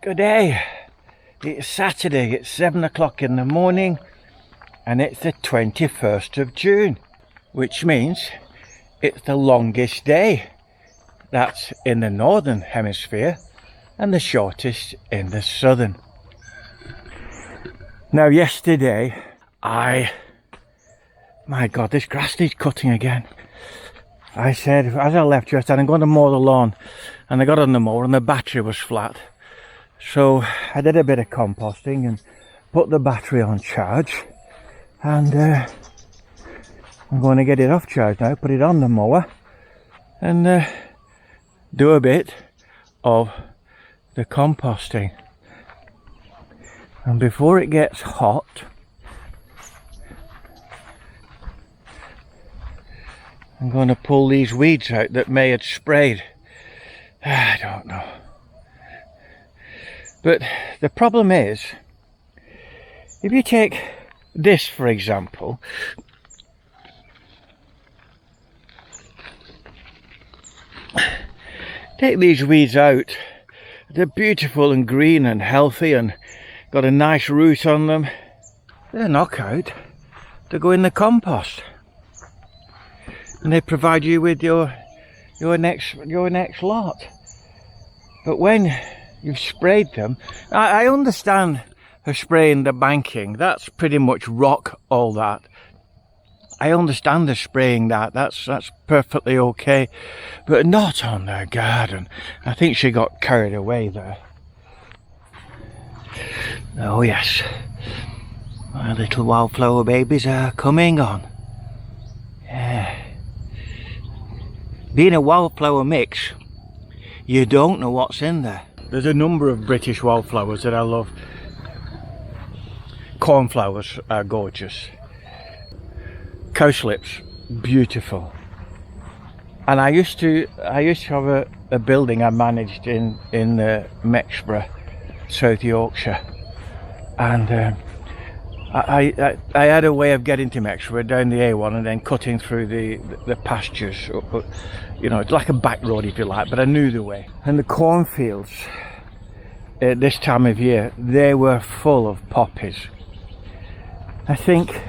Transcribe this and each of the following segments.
Good day. It's Saturday, it's 7 o'clock in the morning and it's the 21st of June, which means it's the longest day. That's in the northern hemisphere and the shortest in the southern. Now yesterday my God, this grass needs cutting again. I said, as I left you, I said I'm going to mow the lawn, and I got on the mower and the battery was flat. So I did a bit of composting and put the battery on charge, and I'm going to get it off charge now, put it on the mower and do a bit of the composting. And before it gets hot, I'm going to pull these weeds out that May had sprayed. I don't know. But the problem is, if you take this for example, take these weeds out, they're beautiful and green and healthy and got a nice root on them. They're knockout to go in the compost, and they provide you with your next lot. But when you've sprayed them, I understand her spraying the banking, that's pretty much rock, all that. I understand her spraying that, that's perfectly okay, but not on their garden. I think she got carried away there. Oh yes, my little wildflower babies are coming on. Yeah. Being a wildflower mix, you don't know what's in there. There's a number of British wildflowers that I love. Cornflowers are gorgeous. Cowslips, beautiful. And I used to have a building I managed in Mexborough, South Yorkshire, and I had a way of getting to Mexborough down the A1 and then cutting through the pastures, you know, it's like a back road if you like, but I knew the way. And the cornfields at this time of year, they were full of poppies. I think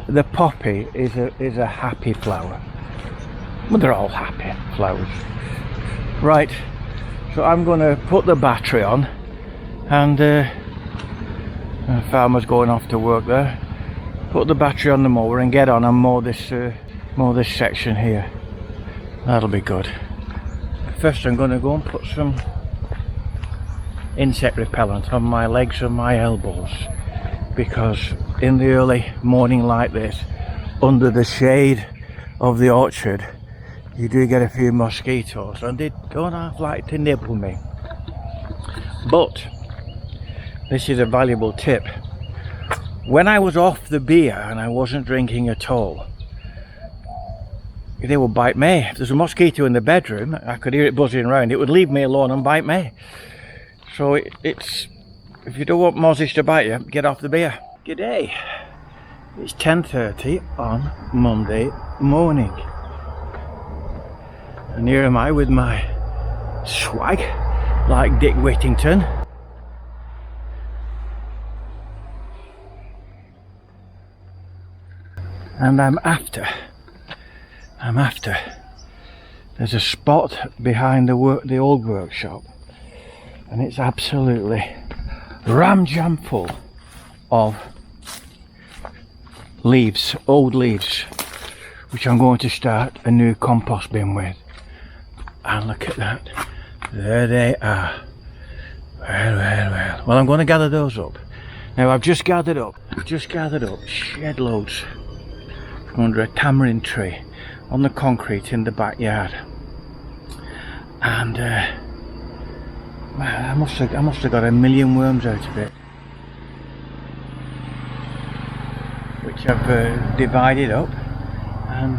the poppy is a happy flower. Well, they're all happy flowers. Right, so I'm going to put the battery on, and the farmer's going off to work there. Put the battery on the mower and get on and mow this section here. That'll be good. First I'm going to go and put some insect repellent on my legs and my elbows, because in the early morning like this, under the shade of the orchard, you do get a few mosquitoes and they don't half like to nibble me. But this is a valuable tip. When I was off the beer and I wasn't drinking at all, they would bite me. If there's a mosquito in the bedroom, I could hear it buzzing around, it would leave me alone and bite me. So it's, if you don't want mozzies to bite you, get off the beer. G'day. It's 10:30 on Monday morning. And here am I with my swag, like Dick Whittington. And I'm after. There's a spot behind the old workshop, and it's absolutely ram-jam full of leaves, old leaves, which I'm going to start a new compost bin with. And look at that, there they are. Well, I'm going to gather those up. Now I've just gathered up shed loads under a tamarind tree on the concrete in the backyard, and I must have got a million worms out of it, which I've divided up and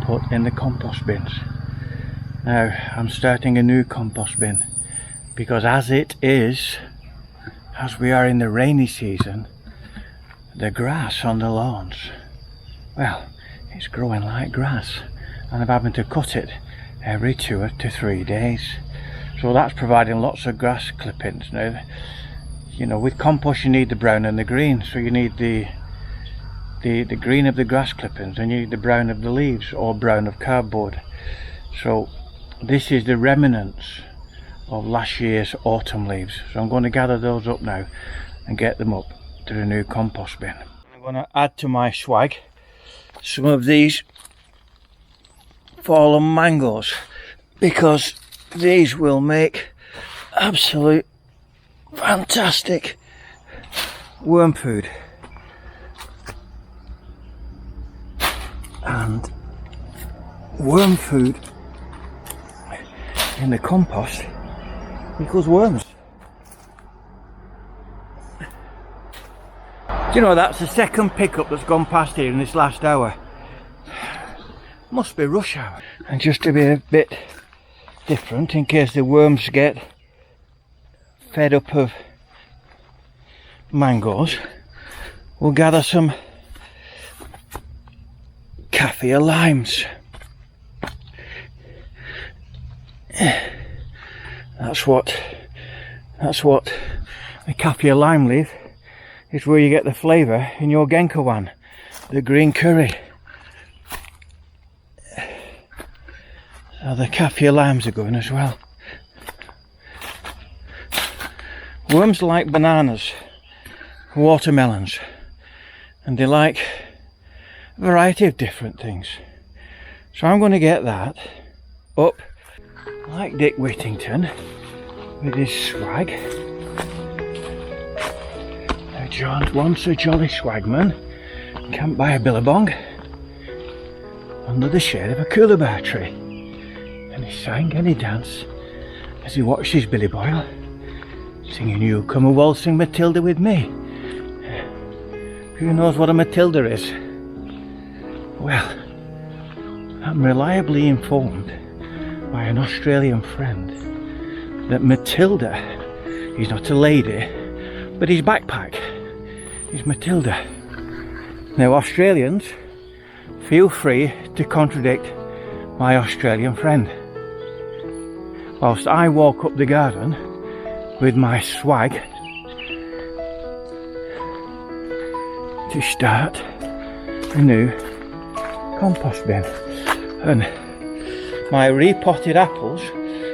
put in the compost bins. Now I'm starting a new compost bin, because as we are in the rainy season, the grass on the lawns, well, it's growing like grass, and I'm having to cut it every 2 to 3 days. So that's providing lots of grass clippings. Now, you know, with compost you need the brown and the green, so you need the green of the grass clippings and you need the brown of the leaves, or brown of cardboard. So this is the remnants of last year's autumn leaves, so I'm going to gather those up now and get them up to the new compost bin. I'm going to add to my swag some of these fallen mangoes, because these will make absolute fantastic worm food. And worm food in the compost equals worms. Do you know, that's the second pickup that's gone past here in this last hour. Must be rush hour. And just to be a bit different, in case the worms get fed up of mangoes, we'll gather some kaffir limes. That's what a kaffir lime leaf is, where you get the flavour in your genkawan, the green curry. So the kaffir limes are going as well. Worms like bananas, watermelons, and they like a variety of different things. So I'm going to get that up like Dick Whittington with his swag. Now John, once a jolly swagman, camped by a billabong under the shade of a coolabah tree, and he sang and he danced as he watched his Billy Boyle singing "You Come a Waltzing Matilda with Me." Who knows what a Matilda is? Well, I'm reliably informed by an Australian friend that Matilda is not a lady, but his backpack is Matilda. Now, Australians, feel free to contradict my Australian friend. Whilst I walk up the garden with my swag to start a new compost bin. And my repotted apples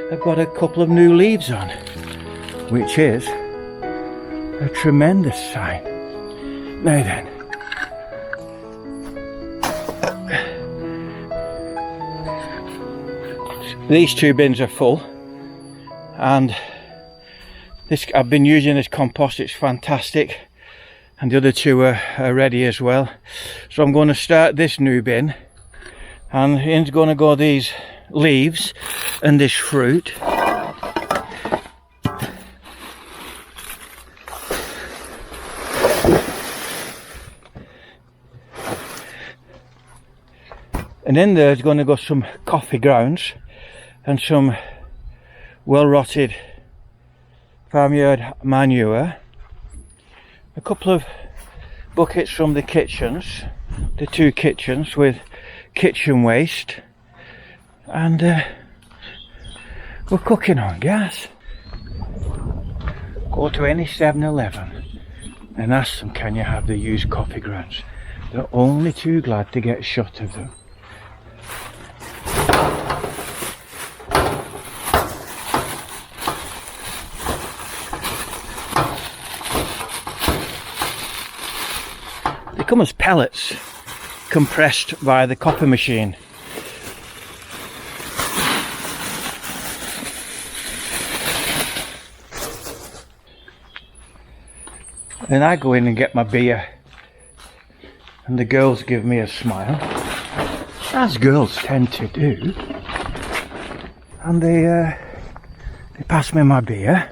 have got a couple of new leaves on, which is a tremendous sign. Now then, these two bins are full, and this, I've been using this compost, it's fantastic, and the other two are ready as well. So I'm going to start this new bin, and in's going to go these leaves and this fruit. And in there's going to go some coffee grounds and some well rotted farmyard manure, a couple of buckets from the kitchens, the two kitchens with kitchen waste, and we're cooking on gas. Go to any 7-Eleven and ask them, can you have the used coffee grounds? They're only too glad to get a shot of them. They come as pellets, compressed by the copper machine. Then I go in and get my beer, and the girls give me a smile, as girls tend to do, and they pass me my beer,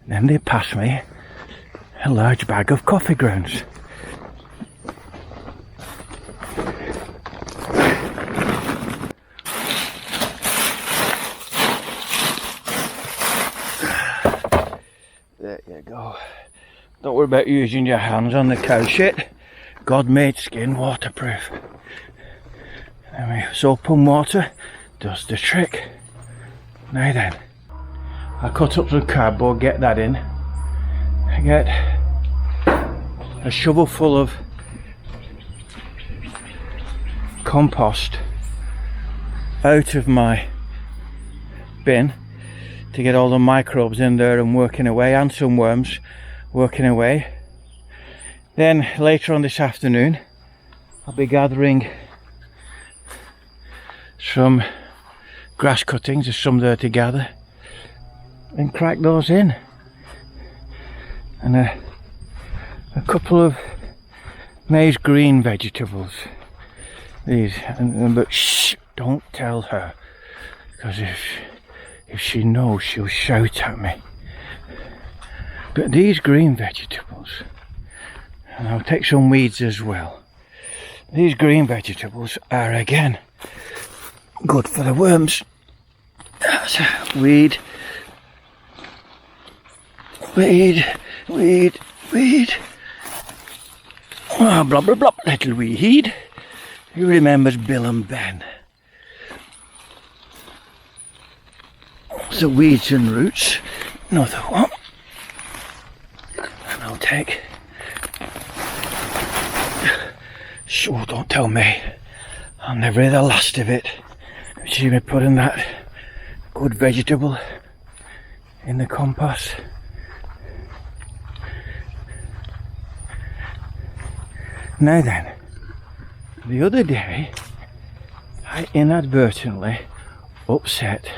and then they pass me a large bag of coffee grounds. There you go. Don't worry about using your hands on the cow shit. God made skin waterproof. Anyway, soap and water does the trick. Now then, I cut up some cardboard, get that in. I get a shovel full of compost out of my bin to get all the microbes in there and working away, and some worms working away. Then later on this afternoon I'll be gathering some grass cuttings, there's some there to gather, and crack those in. And a couple of maize green vegetables. These, but shh, don't tell her, because if she knows, she'll shout at me. But these green vegetables, and I'll take some weeds as well. These green vegetables are again good for the worms. That's a weed, weed, weed, weed. Oh, blah blah blah, little weed. Who remembers Bill and Ben? So weeds and roots, another one. And I'll take. Oh, don't tell me. I'll never hear the last of it. See me putting that good vegetable in the compost. Now then, the other day I inadvertently upset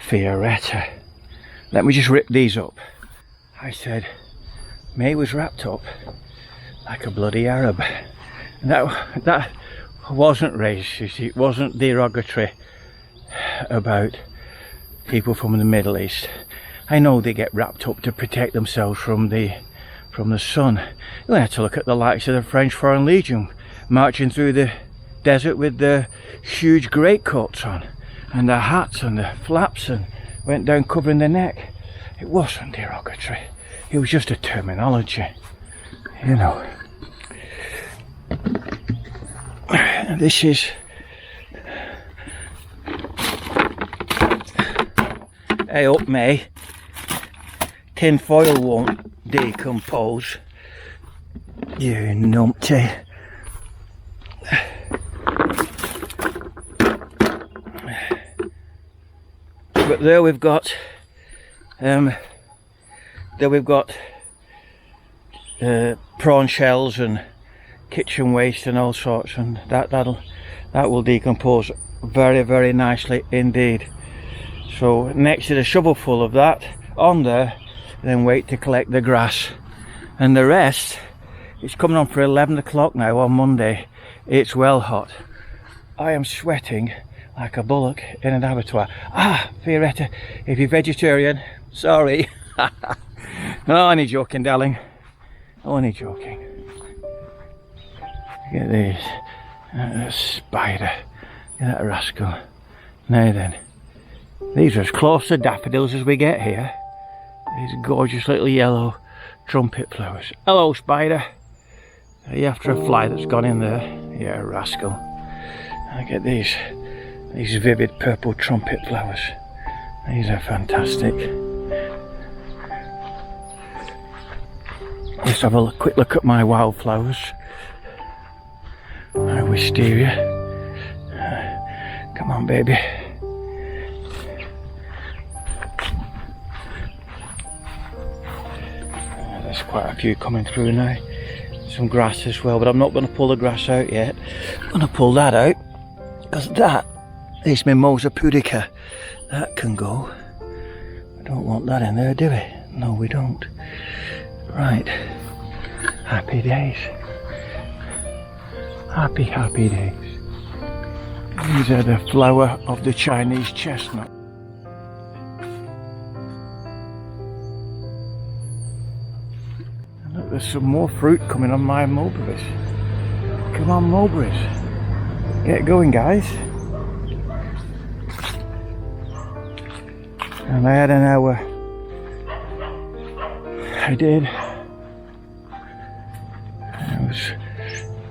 Fioretta. Let me just rip these up. I said May was wrapped up like a bloody Arab. That wasn't racist, it wasn't derogatory about people from the Middle East. I know they get wrapped up to protect themselves from the sun. You have to look at the likes of the French Foreign Legion marching through the desert with their huge greatcoats on and their hats and the flaps, and went down covering their neck. It wasn't derogatory, it was just a terminology, you know. This is hey up May, tin foil won't decompose, you numpty. But there we've got prawn shells and kitchen waste and all sorts, and that will decompose very, very nicely indeed. So next to the shovel full of that on there, then wait to collect the grass, and the rest. It's coming on for 11 o'clock now on Monday. It's well hot. I am sweating like a bullock in an abattoir. Ah, Fioretta, if you're vegetarian, sorry. Oh, only joking, darling. Only joking. Look at these. A spider. Look at that rascal. Now then, these are as close to daffodils as we get here. These gorgeous little yellow trumpet flowers. Hello, spider. Are you after a fly that's gone in there? Yeah, rascal. Look at these vivid purple trumpet flowers. These are fantastic. Let's have a quick look at my wildflowers. My wisteria. Come on, baby. There's quite a few coming through now. Some grass as well, but I'm not going to pull the grass out yet. I'm going to pull that out, because that is Mimosa pudica. That can go. We don't want that in there, do we? No, we don't. Right. Happy days. Happy, happy days. These are the flower of the Chinese chestnut. And look, there's some more fruit coming on my mulberries. Come on, mulberries. Get going, guys. And I had an hour. I did. I was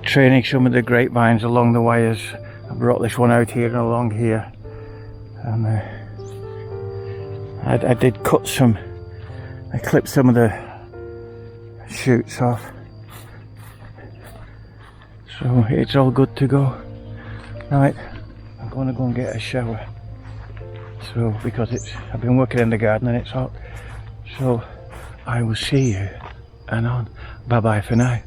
training some of the grapevines along the wires. I brought this one out here and along here. And I did cut some, I clipped some of the shoots off, so it's all good to go. Right, I'm going to go and get a shower, so because I've been working in the garden and it's hot, so I will see you and on. Bye bye for now.